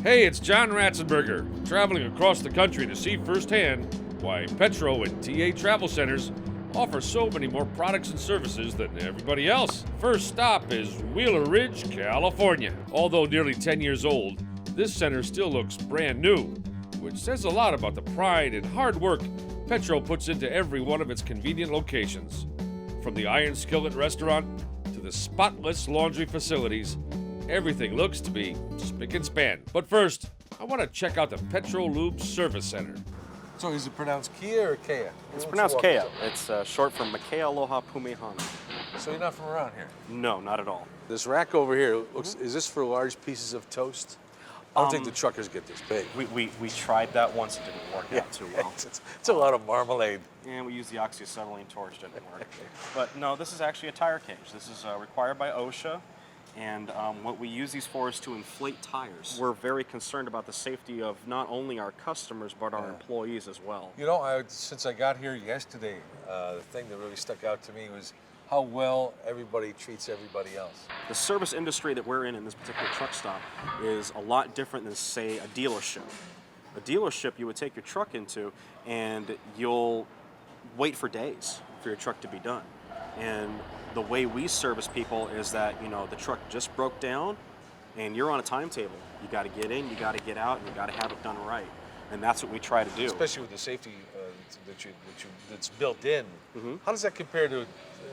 Hey, it's John Ratzenberger, traveling across the country to see firsthand why Petro and TA travel centers offer so many more products and services than everybody else. First stop is Wheeler Ridge, California. Although nearly 10 years old, this center still looks brand new, which says a lot about the pride and hard work Petro puts into every one of its convenient locations. From the Iron Skillet restaurant to the spotless laundry facilities, everything looks to be spick and span. But first, I want to check out the Petro Lube Service Center. So is it pronounced Kia or Kea? It's pronounced Kea. It's short for Makea Aloha Pumehana. So you're not from around here? No, not at all. This rack over here looks, is this for large pieces of toast? I don't think the truckers get this big. We tried that once, it didn't work out too well. It's a lot of marmalade. And we used the oxyacetylene torch, didn't work. But no, this is actually a tire cage. This is required by OSHA. And what we use these for is to inflate tires. We're very concerned about the safety of not only our customers, but our employees as well. You know, since I got here yesterday, the thing that really stuck out to me was how well everybody treats everybody else. The service industry that we're in this particular truck stop is a lot different than, say, a dealership. A dealership you would take your truck into and you'll wait for days for your truck to be done. And the way we service people is that, you know, the truck just broke down and you're on a timetable. You got to get in, you got to get out, and you got to have it done right. And that's what we try to do. Especially with the safety that's built in. How does that compare to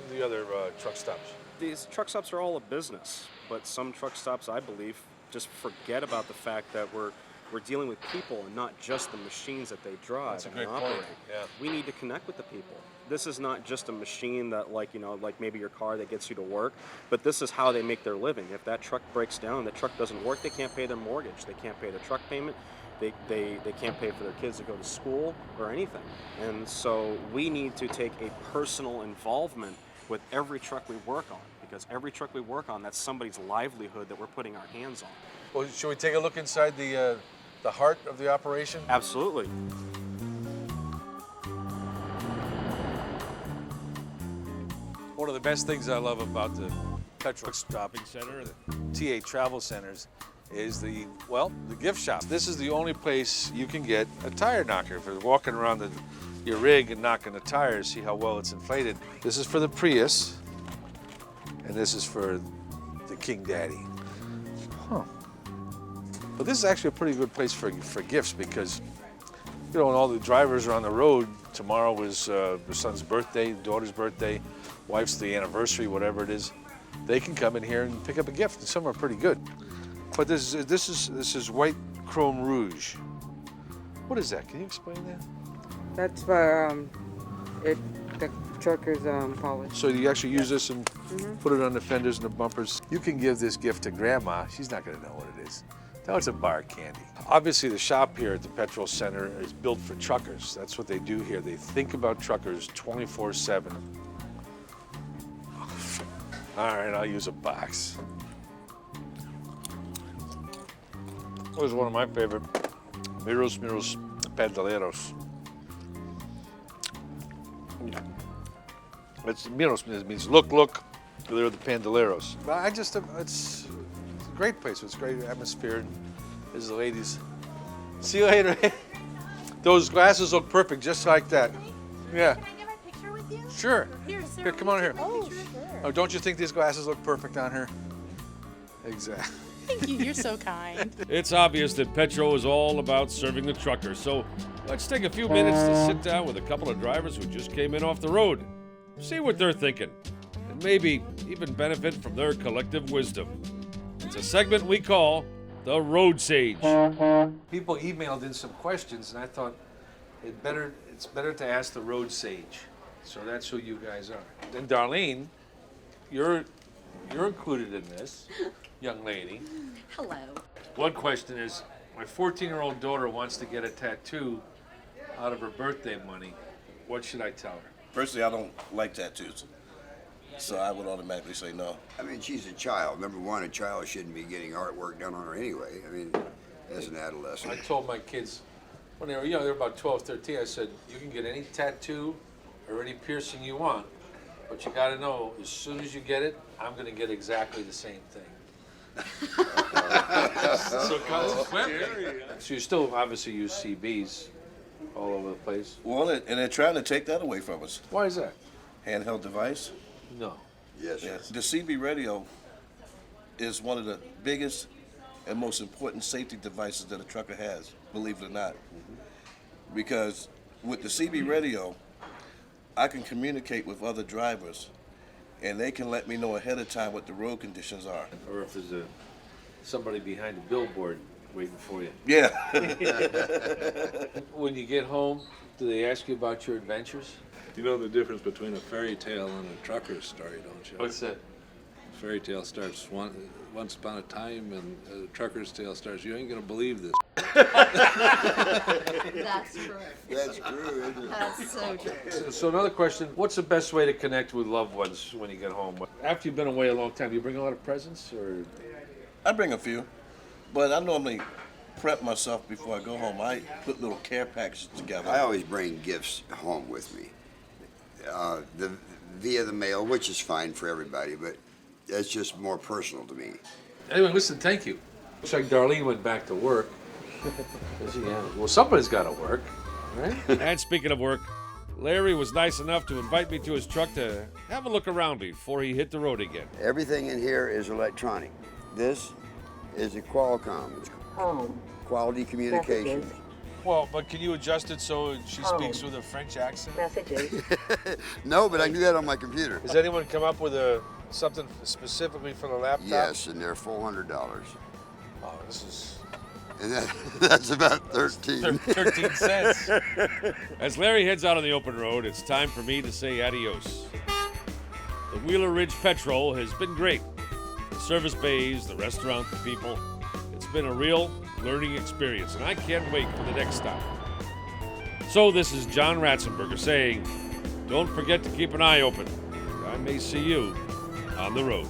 the other truck stops? These truck stops are all a business, but some truck stops, I believe, just forget about the fact that we're dealing with people and not just the machines that they drive. That's a great and operate. point. Yeah. We need to connect with the people. This is not just a machine that, like maybe your car that gets you to work, but this is how they make their living. If that truck breaks down, that truck doesn't work, they can't pay their mortgage, they can't pay their truck payment, they can't pay for their kids to go to school or anything. And so we need to take a personal involvement with every truck we work on, because every truck we work on, that's somebody's livelihood that we're putting our hands on. Well, should we take a look inside the heart of the operation? Absolutely. One of the best things I love about the Petro Shopping Center, the TA Travel Centers, is the gift shop. This is the only place you can get a tire knocker. If you're walking around your rig and knocking the tires, see how well it's inflated. This is for the Prius, and this is for the King Daddy. Huh. But this is actually a pretty good place for gifts because, you know, when all the drivers are on the road, tomorrow is the son's birthday, daughter's birthday, wife's the anniversary, whatever it is, they can come in here and pick up a gift. And some are pretty good. But this is white chrome rouge. What is that? Can you explain that? That's for the truck is polished. So you actually use this and put it on the fenders and the bumpers. You can give this gift to Grandma. She's not going to know what it is. No, it's a bar candy. Obviously, the shop here at the Petro Center is built for truckers. That's what they do here. They think about truckers 24/7. All right, I'll use a box. This is one of my favorite. Miros Pandaleros. It's Miros means look. They're the Pandaleros. But it's a great place. It's a great atmosphere. There's the ladies. See you later. Those glasses look perfect, just like that. Yeah. Can I get my picture with you? Sure. Here, sir. Here, come on here. Oh, sure. Oh, don't you think these glasses look perfect on her? Exactly. Thank you. You're so kind. It's obvious that Petro is all about serving the truckers, so let's take a few minutes to sit down with a couple of drivers who just came in off the road. See what they're thinking, and maybe even benefit from their collective wisdom. It's a segment we call The Road Sage. People emailed in some questions, and I thought it's better to ask the Road Sage. So that's who you guys are. And Darlene, you're included in this, young lady. Hello. One question is, my 14-year-old daughter wants to get a tattoo out of her birthday money. What should I tell her? Personally, I don't like tattoos, so I would automatically say no. I mean, she's a child. Number one, a child shouldn't be getting artwork done on her anyway. I mean, as an adolescent. I told my kids, when they were young, they were about 12, 13, I said, you can get any tattoo or any piercing you want, but you gotta know, as soon as you get it, I'm gonna get exactly the same thing. So consequently, so you still obviously use CBs all over the place. Well, and they're trying to take that away from us. Why is that? Handheld device. No. Yes, sir. The CB radio is one of the biggest and most important safety devices that a trucker has, believe it or not. Because with the CB radio, I can communicate with other drivers, and they can let me know ahead of time what the road conditions are. Or if there's somebody behind a billboard waiting for you. Yeah. When you get home, do they ask you about your adventures? You know the difference between a fairy tale and a trucker's story, don't you? What's that? A fairy tale starts once upon a time, and a trucker's tale starts, you ain't gonna believe this. That's true. That's true, isn't it? That's so true. So another question, what's the best way to connect with loved ones when you get home? After you've been away a long time, do you bring a lot of presents or? I bring a few, but I normally prep myself before I go home. I put little care packages together. I always bring gifts home with me, via the mail, which is fine for everybody, but that's just more personal to me. Anyway, listen, thank you. Looks like Darlene went back to work. Well, somebody's got to work, right? And speaking of work, Larry was nice enough to invite me to his truck to have a look around before he hit the road again. Everything in here is electronic. This is a Qualcomm. It's quality communications. Well, but can you adjust it so she speaks with a French accent? Messages. No, but I can do that on my computer. Has anyone come up with something specifically for the laptop? Yes, and they're $400. Oh, this is And that's about 13. 13 cents. As Larry heads out on the open road, it's time for me to say adios. The Wheeler Ridge Petrol has been great. The service bays, the restaurant, the people. It's been a real learning experience, and I can't wait for the next stop. So this is John Ratzenberger saying, don't forget to keep an eye open. I may see you on the road.